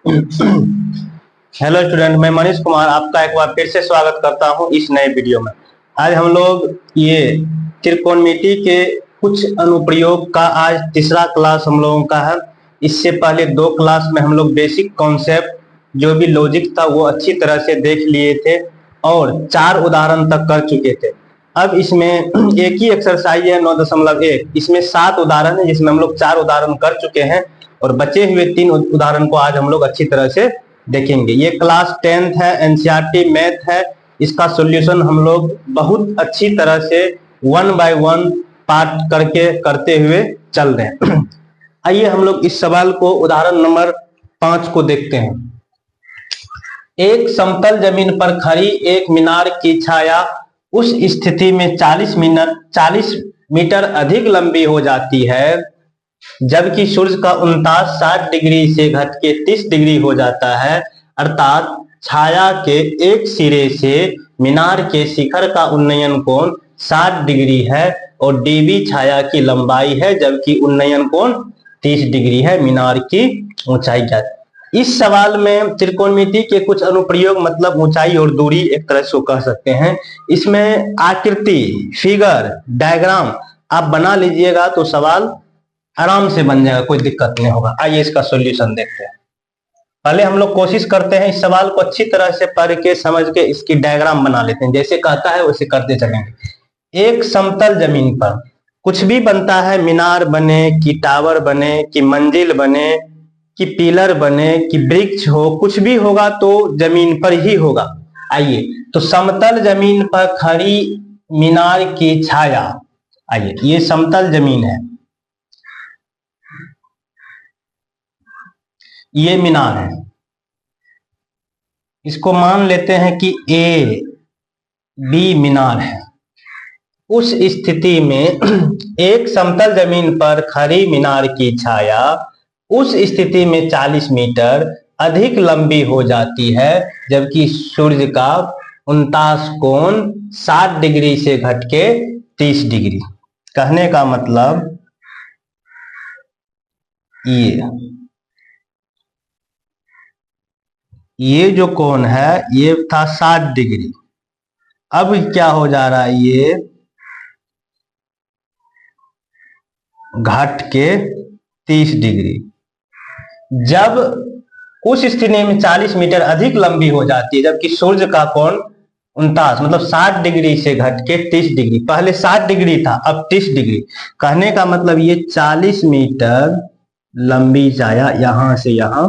Hello student, मैं मनीष कुमार आपका एक बार फिर से स्वागत करता हूं इस नए वीडियो में। आज हम लोग ये त्रिकोणमिति के कुछ अनुप्रयोग का आज तीसरा क्लास हम लोगों का है। इससे पहले दो क्लास में हम लोग बेसिक कॉन्सेप्ट जो भी लॉजिक था वो अच्छी तरह से देख लिए थे और 4 उदाहरण तक कर चुके थे। अब इसमें एक ही एक्सरसाइज है 9.1, इसमें 7 उदाहरण है जिसमें हम लोग 4 उदाहरण कर चुके हैं और बचे हुए 3 उदाहरण को आज हम लोग अच्छी तरह से देखेंगे। ये क्लास 10th है, एनसीईआरटी मैथ है। इसका सॉल्यूशन हम लोग बहुत अच्छी तरह से 1 बाय 1 पार्ट करके करते हुए चल रहे हैं। आइए हम लोग इस सवाल को उदाहरण नंबर 5 को देखते हैं। एक समतल जमीन पर खड़ी एक मीनार की छाया उस स्थिति में 40 मीटर अधिक लंबी हो जाती है जबकि सूर्य का उनतास 60 डिग्री से घट के 30 डिग्री हो जाता है। अर्थात छाया के एक सिरे से मीनार के शिखर का उन्नयन कोण 60 डिग्री है और डीबी छाया की लंबाई है जबकि उन्नयन कोण 30 डिग्री है। मीनार की ऊंचाई क्या है? इस सवाल में त्रिकोणमिति के कुछ अनुप्रयोग मतलब ऊंचाई और दूरी एक तरह से कह सकते हैं। इसमें आकृति, फिगर, डायग्राम आप बना लीजिएगा तो सवाल आराम से बन जाएगा, कोई दिक्कत नहीं होगा। आइए इसका सॉल्यूशन देखते हैं। पहले हम लोग कोशिश करते हैं इस सवाल को अच्छी तरह से पढ़ के समझ के इसकी डायग्राम बना लेते हैं। जैसे कहता है वैसे करते चलेंगे। एक समतल जमीन पर कुछ भी बनता है, मीनार बने कि टावर बने कि मंजिल बने कि पिलर बने कि वृक्ष हो, कुछ भी होगा तो जमीन पर ही होगा। आइए तो समतल जमीन पर खड़ी मीनार की छाया, आइए ये समतल जमीन है, ये मीनार है। इसको मान लेते हैं कि ए बी मीनार है। उस स्थिति में एक समतल जमीन पर खड़ी मीनार की छाया उस स्थिति में 40 मीटर अधिक लंबी हो जाती है जबकि सूर्य का उनतास कोण 60 डिग्री से घट के 30 डिग्री। कहने का मतलब ये जो कोण है ये था 60 डिग्री, अब क्या हो जा रहा है, ये घट के 30 डिग्री। जब उस स्थिति में 40 मीटर अधिक लंबी हो जाती है जबकि सूर्य का कोण 49 मतलब 60 डिग्री से घट के 30 डिग्री। पहले 60 डिग्री था, अब 30 डिग्री। कहने का मतलब ये 40 मीटर लंबी छाया यहां से यहां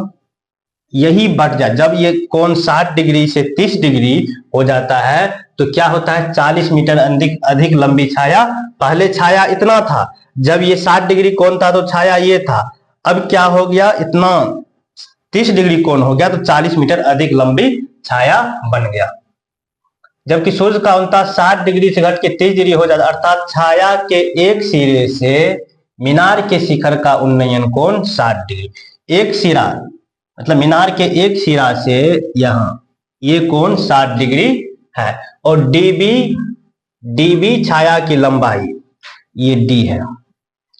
यही बढ़ जाए। जब ये कोण 60 डिग्री से 30 डिग्री हो जाता है तो क्या होता है, 40 मीटर अधिक लंबी छाया। पहले छाया इतना था, जब ये 60 डिग्री कोण था तो छाया ये था। अब क्या हो गया, इतना 30 डिग्री कोण हो गया तो 40 मीटर अधिक लंबी छाया बन गया। जबकि सूर्य का उनतास 60 डिग्री से घट के 30 डिग्री हो जाता है। अर्थात छाया के एक सिरे से मीनार के शिखर का उन्नयन कोण 60 डिग्री। एक सिरा मतलब मीनार के एक सिरा से यहां ये कोण 60 डिग्री है और डीबी छाया की लंबाई, ये डी है,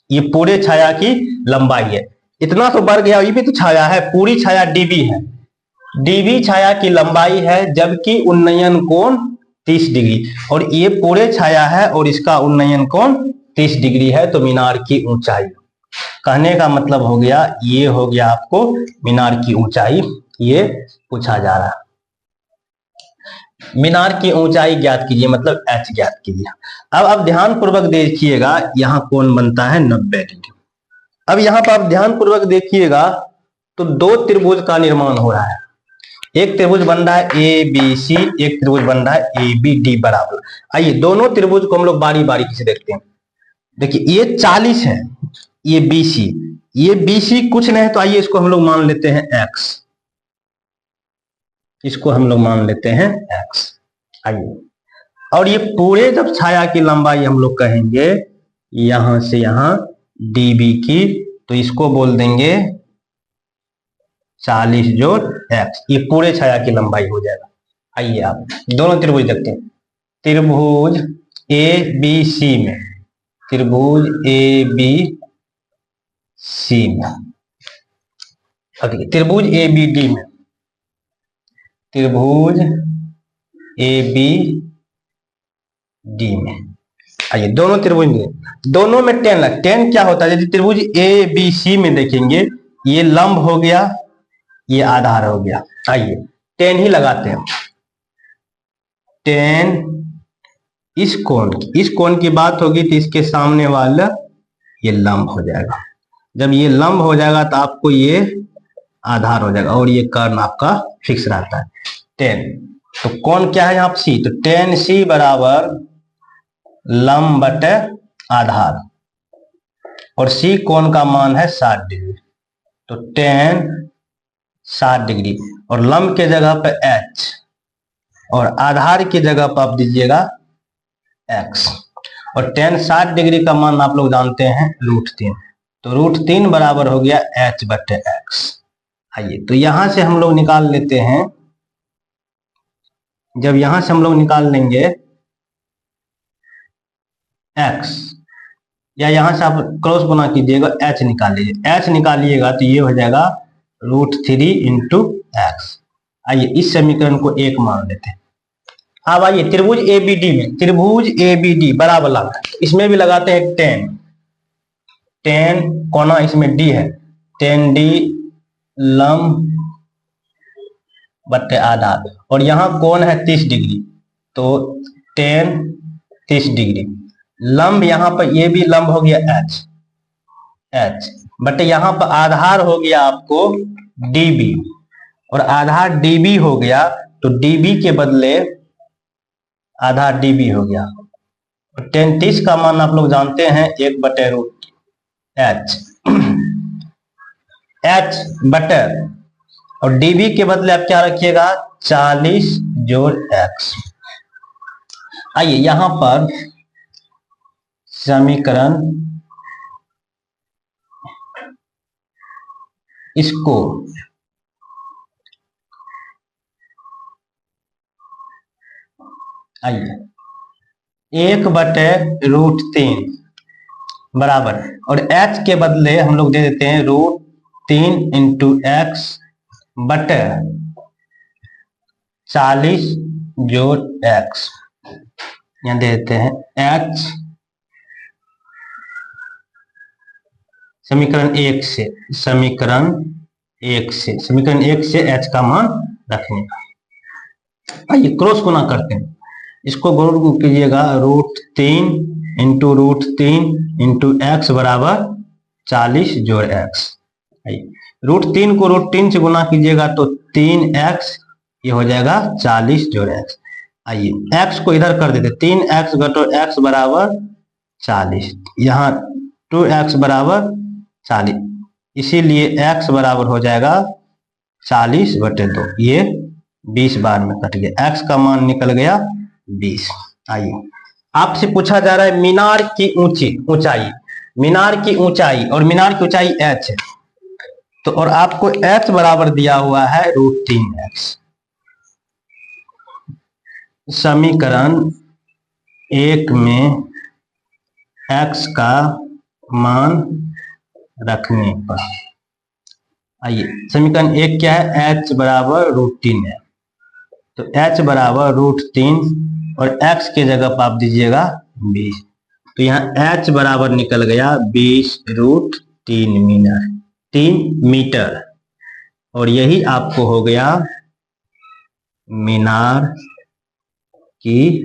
ये पूरे छाया की लंबाई है। इतना तो बढ़ गया, ये भी तो छाया है, पूरी छाया डीबी है। डीबी छाया की लंबाई है जबकि उन्नयन कोण 30 डिग्री और ये पूरे छाया है और इसका उन्नयन कोण 30 डिग्री है। तो मीनार की ऊंचाई, कहने का मतलब हो गया, ये हो गया आपको मीनार की ऊंचाई, ये पूछा जा रहा है। मीनार की ऊंचाई ज्ञात कीजिए मतलब एच ज्ञात कीजिए। अब आप ध्यान पूर्वक देखिएगा, यहां कोण बनता है 90 डिग्री। अब यहाँ पर आप ध्यान पूर्वक देखिएगा तो दो त्रिभुज का निर्माण हो रहा है। एक त्रिभुज बन रहा है ए बी सी, एक त्रिभुज बन रहा है ए बी डी बराबर। आइए दोनों त्रिभुज को हम लोग बारी बारी से देखते हैं। देखिए ये 40 है, ये बीसी, ये बीसी कुछ नहीं है तो आइए इसको हम लोग मान लेते हैं एक्स, इसको हम लोग मान लेते हैं एक्स। आइए और ये पूरे जब छाया की लंबाई हम लोग कहेंगे यहां से यहां डीबी की, तो इसको बोल देंगे 40 जोड़ एक्स, ये पूरे छाया की लंबाई हो जाएगा। आइए आप दोनों त्रिभुज देखते हैं। त्रिभुज ए बी सी में, त्रिभुज ए बी सी में ओके, त्रिभुज एबीडी में, त्रिभुज एबीडी में, आइए दोनों त्रिभुज में, दोनों में टेन लग, टेन क्या होता है, यदि त्रिभुज ए बी सी में देखेंगे, ये लंब हो गया, ये आधार हो गया। आइए टेन ही लगाते हैं, टेन इस कोण की बात होगी तो इसके सामने वाला ये लंब हो जाएगा। जब ये लंब हो जाएगा तो आपको ये आधार हो जाएगा और ये कर्ण आपका फिक्स रहता है। टेन, तो कोण क्या है यहाँ सी, तो टेन सी बराबर लंब बटे आधार, और सी कोण का मान है 60 डिग्री, तो टेन 60 डिग्री, और लंब के जगह पे एच और आधार की जगह पर आप दीजिएगा एक्स, और टेन 60 डिग्री का मान आप लोग जानते हैं √3, तो √3 बराबर हो गया एच बटे एक्स। आइए तो यहां से हम लोग निकाल लेते हैं, जब यहां से हम लोग निकाल लेंगे एक्स, या यहां से आप क्रॉस गुना कीजिएगा, एच निकाल लीजिए, एच निकालिएगा तो ये हो जाएगा √3 इंटू एक्स। आइए इस समीकरण को एक मान लेते हैं। अब आइए त्रिभुज एबीडी में, त्रिभुज एबीडी बराबर लगा, इसमें भी लगाते हैं टेन, टेन कोना इसमें डी है, टेन डी लंब बटे आधार, और यहां कोण है 30 डिग्री, तो टेन 30 डिग्री, लंब यहां पर ये भी लंब हो गया एच, एच बटे यहां पर आधार हो गया आपको डीबी, और आधार डीबी हो गया तो डीबी के बदले आधार डीबी हो गया, टेन 30 का मान आप लोग जानते हैं 1/√एच, एच बटे, और डीबी के बदले आप क्या रखिएगा 40 जोड़ एक्स। आइए यहां पर समीकरण इसको आइए 1/√3 बराबर, और h के बदले हम लोग दे देते हैं √3 इंटू एक्स बटे 40 जोड़ एक्स, यहां दे देते हैं h, समीकरण एक से h का मान रखने का। आइए क्रॉस गुना करते हैं, इसको गुणा कीजिएगा √3 इंटू √3 इंटू एक्स बराबर 40 जोड़ एक्स। √3 को √3 से गुना कीजिएगा तो 3x, ये हो जाएगा 40 जोड़ एक्स। आइए x को इधर कर देते, 3x घटो x बराबर 40, यहाँ 2x बराबर 40, इसीलिए x बराबर हो जाएगा 40/2, ये 20 बार में कट गया, x का मान निकल गया 20। आइए आपसे पूछा जा रहा है मीनार की ऊंचाई, मीनार की ऊंचाई, और मीनार की ऊंचाई h है, तो और आपको h बराबर दिया हुआ है √3x। समीकरण एक में x का मान रखने पर, आइए समीकरण एक क्या है, h बराबर √3 है, तो h बराबर √3 और x के जगह पर आप दीजिएगा 20, तो यहाँ h बराबर निकल गया 20√3 मीटर, और यही आपको हो गया मीनार की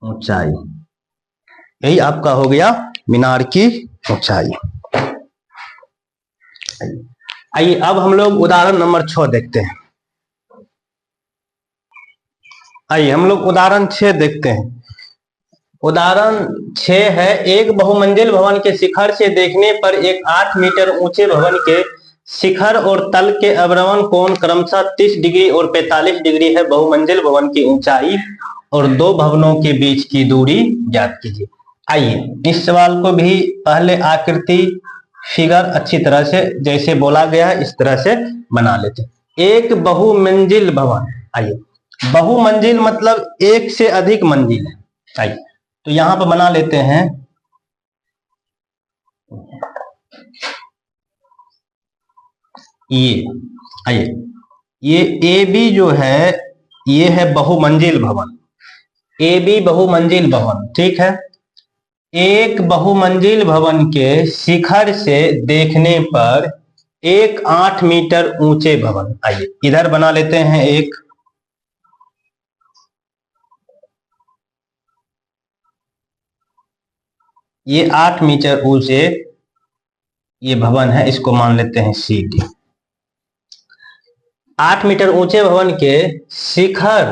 ऊंचाई, यही आपका हो गया मीनार की ऊंचाई। आइए अब हम लोग उदाहरण नंबर 6 देखते हैं। आइए हम लोग उदाहरण 6 देखते हैं। उदाहरण 6 है, एक बहुमंजिल भवन के शिखर से देखने पर एक 8 मीटर ऊंचे भवन के शिखर और तल के अवरोहण कोण क्रमशः 30 डिग्री और 45 डिग्री है। बहुमंजिल भवन की ऊंचाई और दो भवनों के बीच की दूरी ज्ञात कीजिए। आइए इस सवाल को भी पहले आकृति फिगर अच्छी तरह से जैसे बोला गया है इस तरह से बना लेते हैं। एक बहुमंजिल भवन, आइए बहुमंजिल मतलब एक से अधिक मंजिल है। आइए तो यहां पर बना लेते हैं, ये आइए, ये ए बी जो है ये है बहुमंजिल भवन, ए बी बहुमंजिल भवन, ठीक है। एक बहुमंजिल भवन के शिखर से देखने पर एक 8 मीटर ऊंचे भवन, आइए इधर बना लेते हैं एक, ये 8 मीटर ऊंचे ये भवन है, इसको मान लेते हैं सी डी। 8 मीटर ऊंचे भवन के शिखर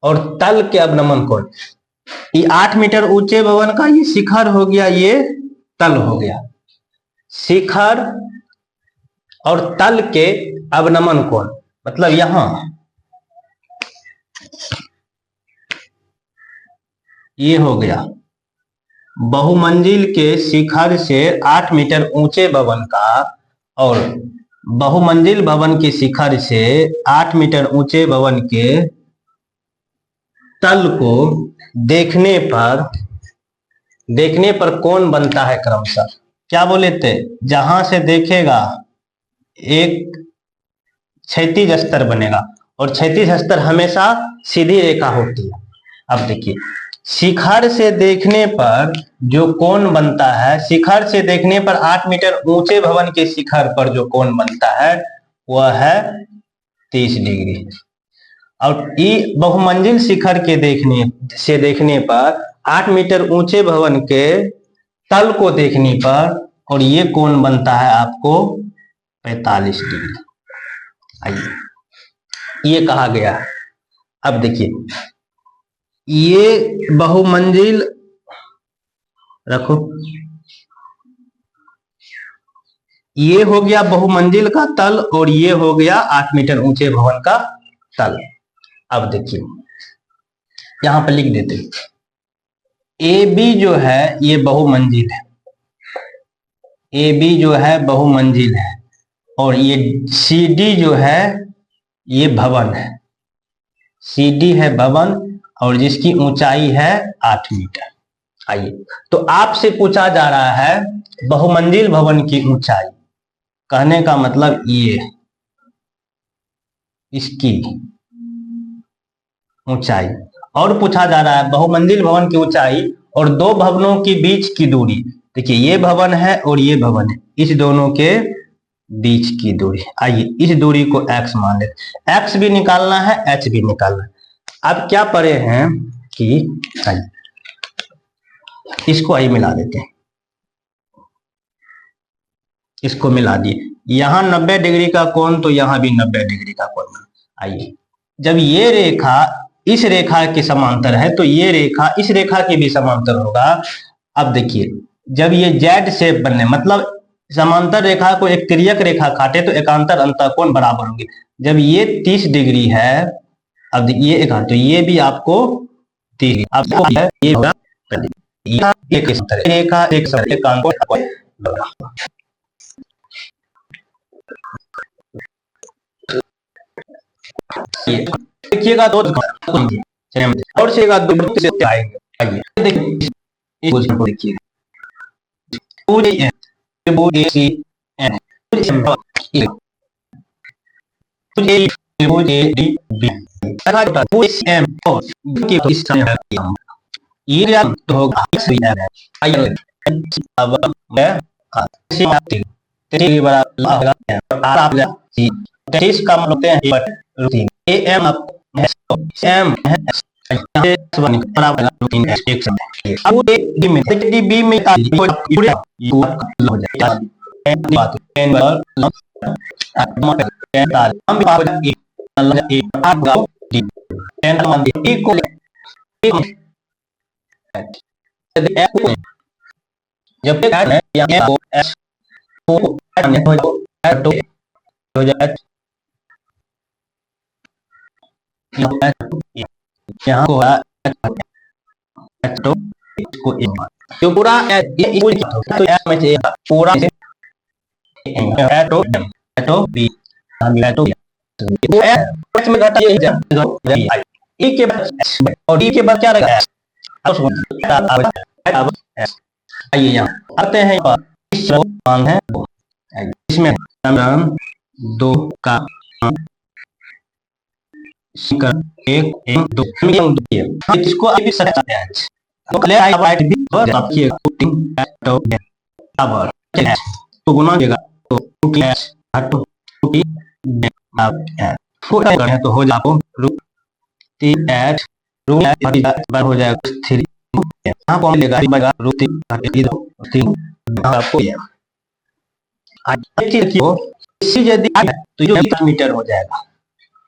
और तल के अवनमन कोण, ये 8 मीटर ऊंचे भवन का ये शिखर हो गया, ये तल हो गया। शिखर और तल के अवनमन कोण मतलब यहां ये हो गया बहुमंजिल के शिखर से 8 मीटर ऊंचे भवन का, और बहुमंजिल भवन के शिखर से 8 मीटर ऊंचे भवन के तल को देखने पर कोण बनता है क्रमशः, क्या बोले थे, जहां से देखेगा एक क्षैतिज स्तर बनेगा, और क्षैतिज स्तर हमेशा सीधी रेखा होती है। अब देखिए शिखर से देखने पर जो कोण बनता है, शिखर से देखने पर 8 मीटर ऊंचे भवन के शिखर पर जो कोण बनता है वह है 30 डिग्री, और ये बहुमंजिल शिखर के देखने पर 8 मीटर ऊंचे भवन के तल को देखने पर, और ये कोण बनता है आपको 45 डिग्री। आइए ये कहा गया है। अब देखिए ये बहुमंजिल रखो, ये हो गया बहुमंजिल का तल, और ये हो गया 8 मीटर ऊंचे भवन का तल। अब देखिए यहां पर लिख देते, ए बी जो है ये बहुमंजिल है, ए बी जो है बहुमंजिल है, और ये सी डी जो है ये भवन है, सी डी है भवन, और जिसकी ऊंचाई है 8 मीटर। आइए तो आपसे पूछा जा रहा है बहुमंजिल भवन की ऊंचाई, कहने का मतलब ये इसकी ऊंचाई, और पूछा जा रहा है बहुमंजिल भवन की ऊंचाई और दो भवनों के बीच की दूरी। देखिए ये भवन है और ये भवन है, इस दोनों के बीच की दूरी, आइए इस दूरी को x मान लेते, x भी निकालना है h भी निकालना है। अब क्या पढ़े हैं कि इसको आई मिला देते हैं, इसको मिला दिए, यहां 90 डिग्री का कोण तो यहां भी 90 डिग्री का कोण। आइए जब ये रेखा इस रेखा के समांतर है तो ये रेखा इस रेखा के भी समांतर होगा। अब देखिए जब ये जेड शेप बनने मतलब समांतर रेखा को एक तिर्यक रेखा काटे तो एकांतर अंतःकोण बराबर होंगे। जब ये 30 डिग्री है, अब ये एक, तो ये भी आपको 30, आपको ये होगा एक रेखा एक एकांतर। देखिएगा दो और से आएंगे। आइए देखिए का मतलब एम एम बराबर बी में जब यहाँ को तो पूरा पूरा बी में घटा ई के बाद और डी के बाद क्या रहेगा। आइए यहाँ आते हैं मान है इसमें 2 का समीकरण 1 1 2 इसको अभी सकते हैं तो ले आई राइट भी आपकी बराबर तो गुना देगा तो 2 हटो 2 तो हो जाओ √3 √3 हो जाएगा 3 यहाँ पर मिलेगा √3 आपको यदि तो जो मीटर हो जाएगा।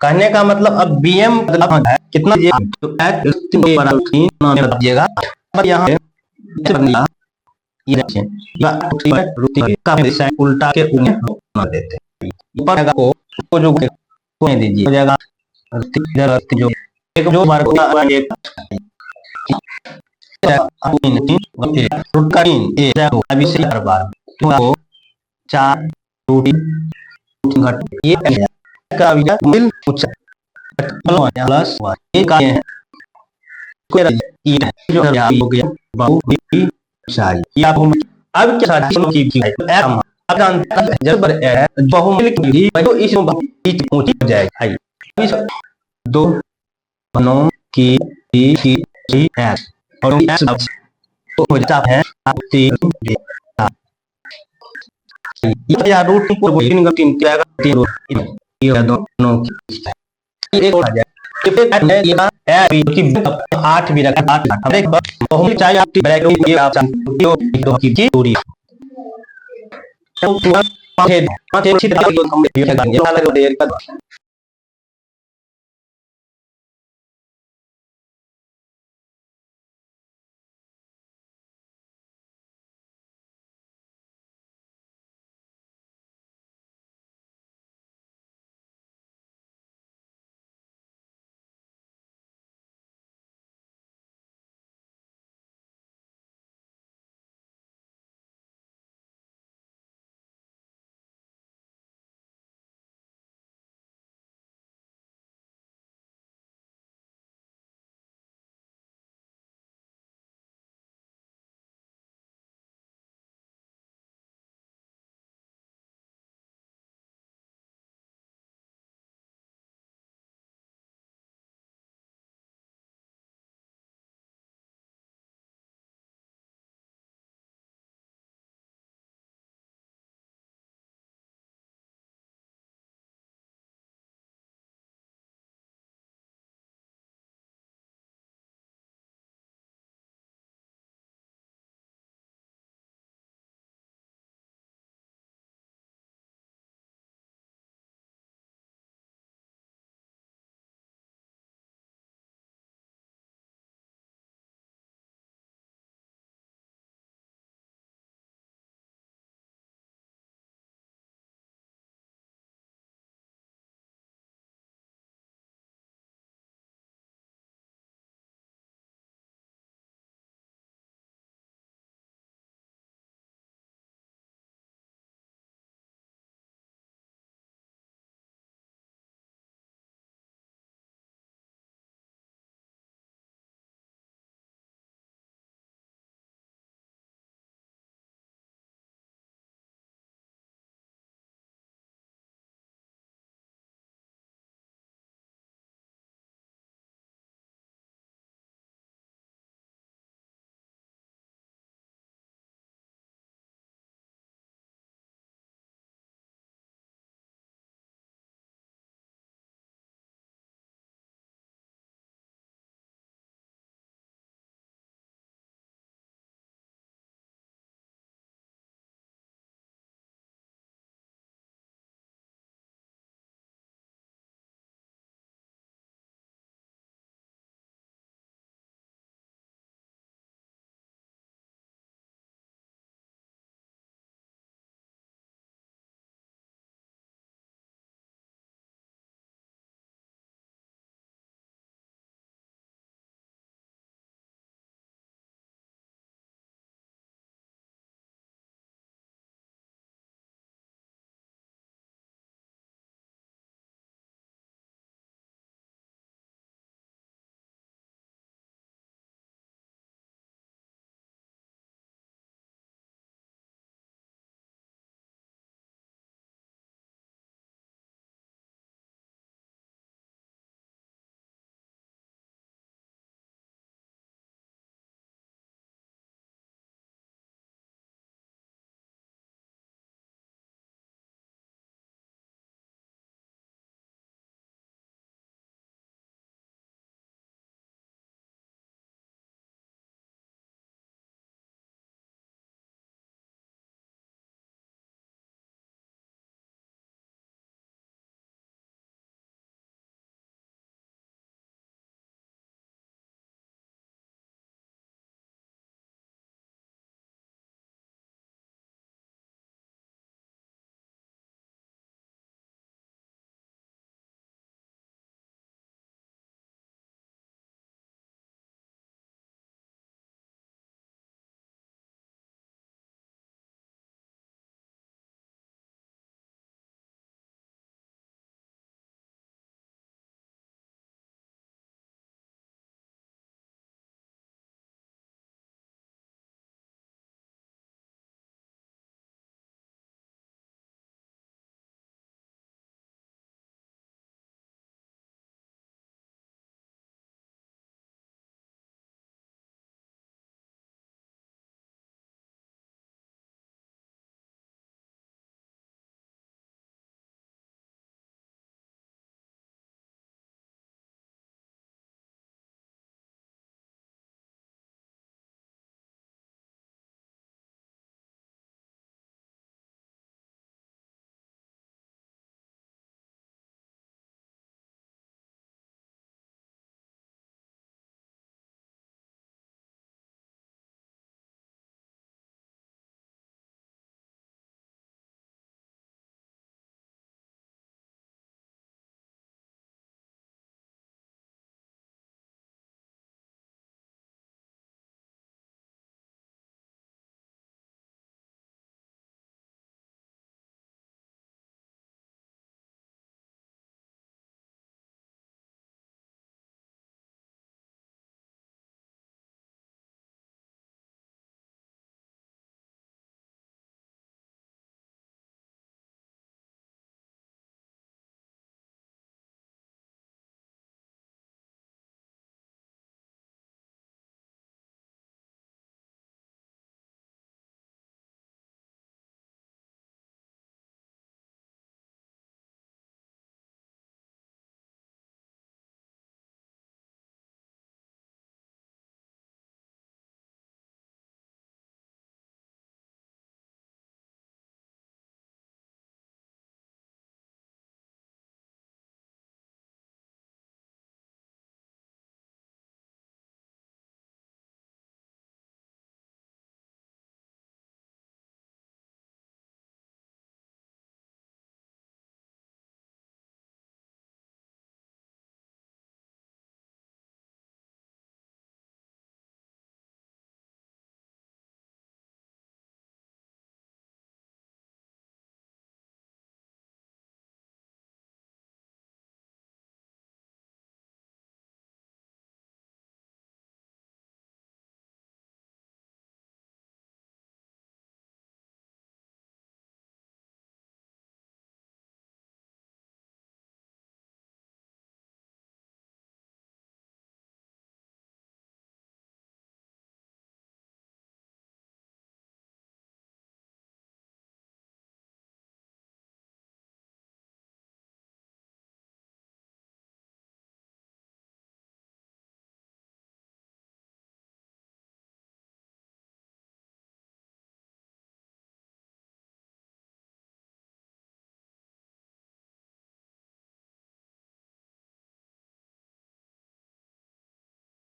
कहने का मतलब अब bm कितना तो यहाँ उल्टा के देते हैं को जो दीजिए हो जाएगा जो एक जो बार अभी से हर बार तो 4 ये का मिल प्लस ये का है जो हो गया अब क्या अब जानते हैं जब बहुमिल की तो इस ऊंची हो जाएगी 2 बनो की और तो हो जाता है 3 या रूट को 3 क्या 3 ये दोनों एक हो जाए ये कि 8 भी रखा 8 हर एक बहुमिल चाहिए आप ब्रैकेट ये आप की दूरी तो